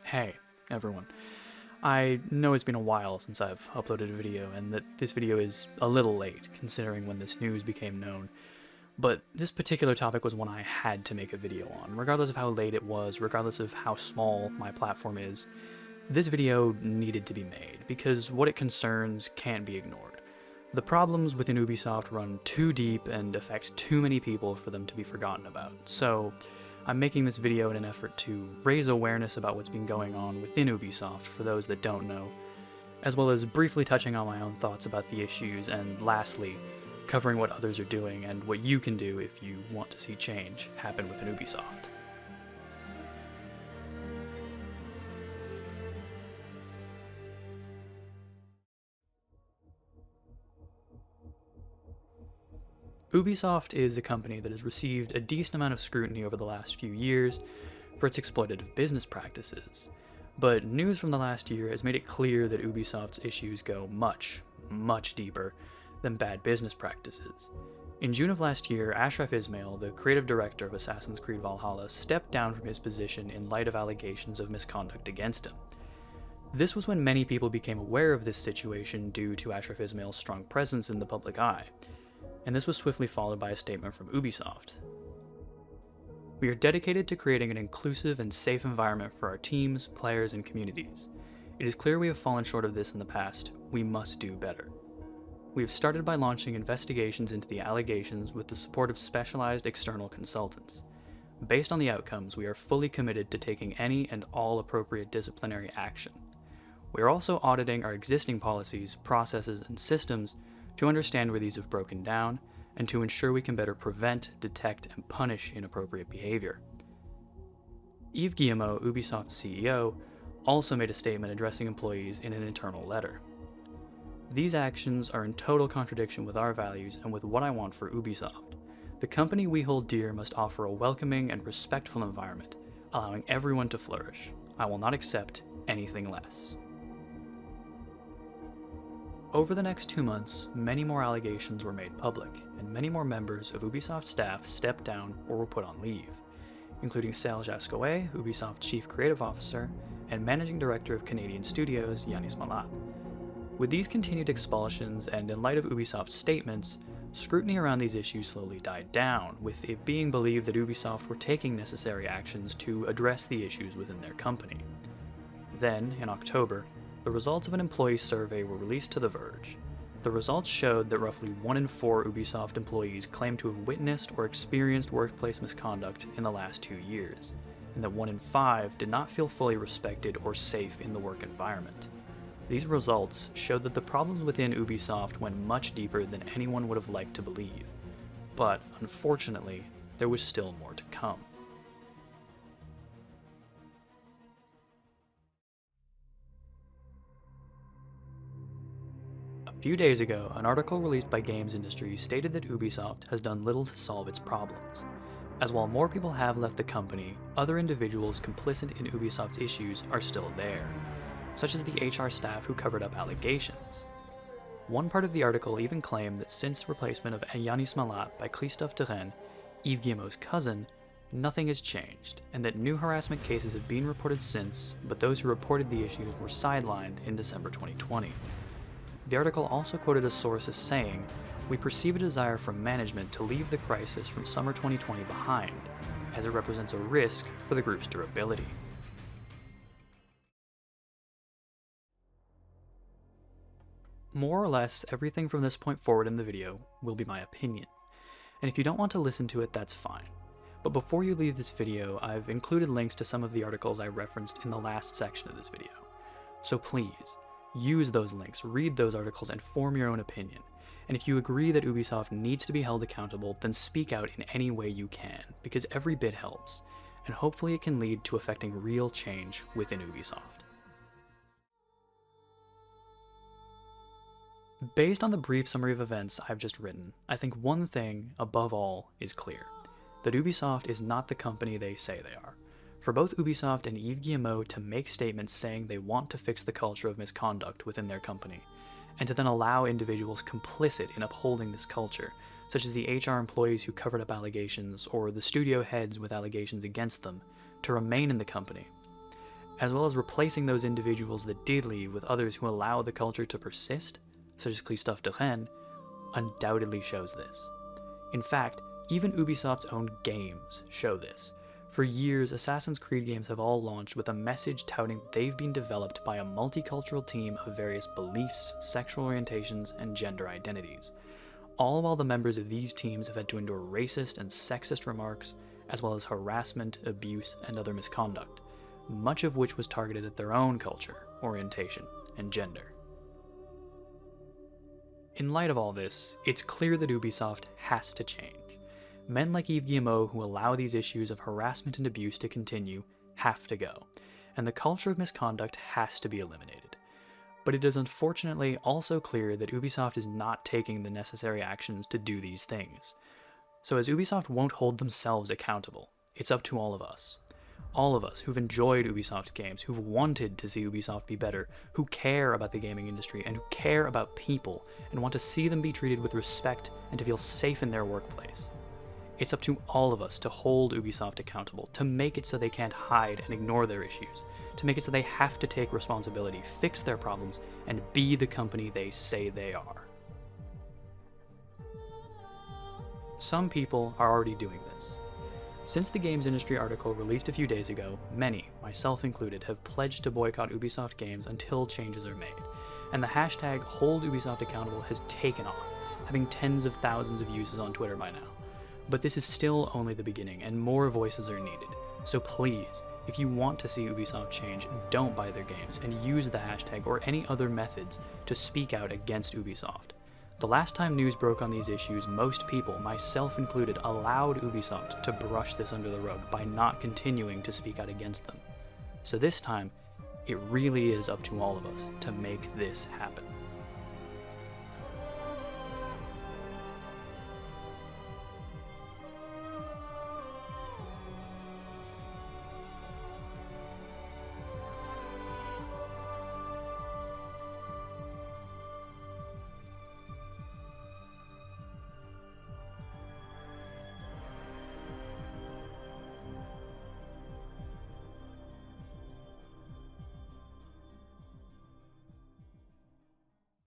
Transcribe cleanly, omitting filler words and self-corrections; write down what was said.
Hey, everyone. I know it's been a while since I've uploaded a video, and that this video is a little late, considering when this news became known, but this particular topic was one I had to make a video on, regardless of how late it was, regardless of how small my platform is. This video needed to be made, because what it concerns can't be ignored. The problems within Ubisoft run too deep and affect too many people for them to be forgotten about, so I'm making this video in an effort to raise awareness about what's been going on within Ubisoft for those that don't know, as well as briefly touching on my own thoughts about the issues, and lastly, covering what others are doing and what you can do if you want to see change happen within Ubisoft. Ubisoft is a company that has received a decent amount of scrutiny over the last few years for its exploitative business practices, but news from the last year has made it clear that Ubisoft's issues go much, much deeper than bad business practices. In June of last year, Ashraf Ismail, the creative director of Assassin's Creed Valhalla, stepped down from his position in light of allegations of misconduct against him. This was when many people became aware of this situation due to Ashraf Ismail's strong presence in the public eye, and this was swiftly followed by a statement from Ubisoft. We are dedicated to creating an inclusive and safe environment for our teams, players, and communities. It is clear we have fallen short of this in the past. We must do better. We have started by launching investigations into the allegations with the support of specialized external consultants. Based on the outcomes, we are fully committed to taking any and all appropriate disciplinary action. We are also auditing our existing policies, processes, and systems to understand where these have broken down, and to ensure we can better prevent, detect, and punish inappropriate behavior. Yves, Ubisoft's CEO, also made a statement addressing employees in an internal letter. These actions are in total contradiction with our values and with what I want for Ubisoft. The company we hold dear must offer a welcoming and respectful environment, allowing everyone to flourish. I will not accept anything less. Over the next 2 months, many more allegations were made public, and many more members of Ubisoft staff stepped down or were put on leave, including Serge Ascoe, Ubisoft's chief creative officer, and managing director of Canadian studios, Yanis Malat. With these continued expulsions, and in light of Ubisoft's statements, scrutiny around these issues slowly died down, with it being believed that Ubisoft were taking necessary actions to address the issues within their company. Then, in October, the results of an employee survey were released to The Verge. The results showed that roughly 1 in 4 Ubisoft employees claimed to have witnessed or experienced workplace misconduct in the last 2 years, and that 1 in 5 did not feel fully respected or safe in the work environment. These results showed that the problems within Ubisoft went much deeper than anyone would have liked to believe, but unfortunately, there was still more to come. A few days ago, an article released by GamesIndustry stated that Ubisoft has done little to solve its problems, as while more people have left the company, other individuals complicit in Ubisoft's issues are still there, such as the HR staff who covered up allegations. One part of the article even claimed that since replacement of Yanis Malat by Christophe Terraine, Yves Guillemot's cousin, nothing has changed, and that new harassment cases have been reported since, but those who reported the issues were sidelined in December 2020. The article also quoted a source as saying, "We perceive a desire from management to leave the crisis from summer 2020 behind, as it represents a risk for the group's durability." More or less, everything from this point forward in the video will be my opinion, and if you don't want to listen to it, that's fine. But before you leave this video, I've included links to some of the articles I referenced in the last section of this video. So please, use those links, read those articles, and form your own opinion. And if you agree that Ubisoft needs to be held accountable, then speak out in any way you can, because every bit helps, and hopefully it can lead to effecting real change within Ubisoft. Based on the brief summary of events I've just written, I think one thing, above all, is clear: that Ubisoft is not the company they say they are. For both Ubisoft and Yves Guillemot to make statements saying they want to fix the culture of misconduct within their company, and to then allow individuals complicit in upholding this culture, such as the HR employees who covered up allegations or the studio heads with allegations against them, to remain in the company, as well as replacing those individuals that did leave with others who allow the culture to persist, such as Christophe de Rennes, undoubtedly shows this. In fact, even Ubisoft's own games show this. For years, Assassin's Creed games have all launched with a message touting they've been developed by a multicultural team of various beliefs, sexual orientations, and gender identities, all while the members of these teams have had to endure racist and sexist remarks, as well as harassment, abuse, and other misconduct, much of which was targeted at their own culture, orientation, and gender. In light of all this, it's clear that Ubisoft has to change. Men like Yves who allow these issues of harassment and abuse to continue have to go, and the culture of misconduct has to be eliminated. But it is unfortunately also clear that Ubisoft is not taking the necessary actions to do these things. So as Ubisoft won't hold themselves accountable, it's up to all of us. All of us who've enjoyed Ubisoft's games, who've wanted to see Ubisoft be better, who care about the gaming industry and who care about people and want to see them be treated with respect and to feel safe in their workplace. It's up to all of us to hold Ubisoft accountable, to make it so they can't hide and ignore their issues, to make it so they have to take responsibility, fix their problems, and be the company they say they are. Some people are already doing this. Since the GamesIndustry article released a few days ago, many, myself included, have pledged to boycott Ubisoft games until changes are made, and the hashtag #HoldUbisoftAccountable has taken off, having tens of thousands of uses on Twitter by now. But this is still only the beginning, and more voices are needed. So please, if you want to see Ubisoft change, don't buy their games, and use the hashtag or any other methods to speak out against Ubisoft. The last time news broke on these issues, most people, myself included, allowed Ubisoft to brush this under the rug by not continuing to speak out against them. So this time, it really is up to all of us to make this happen.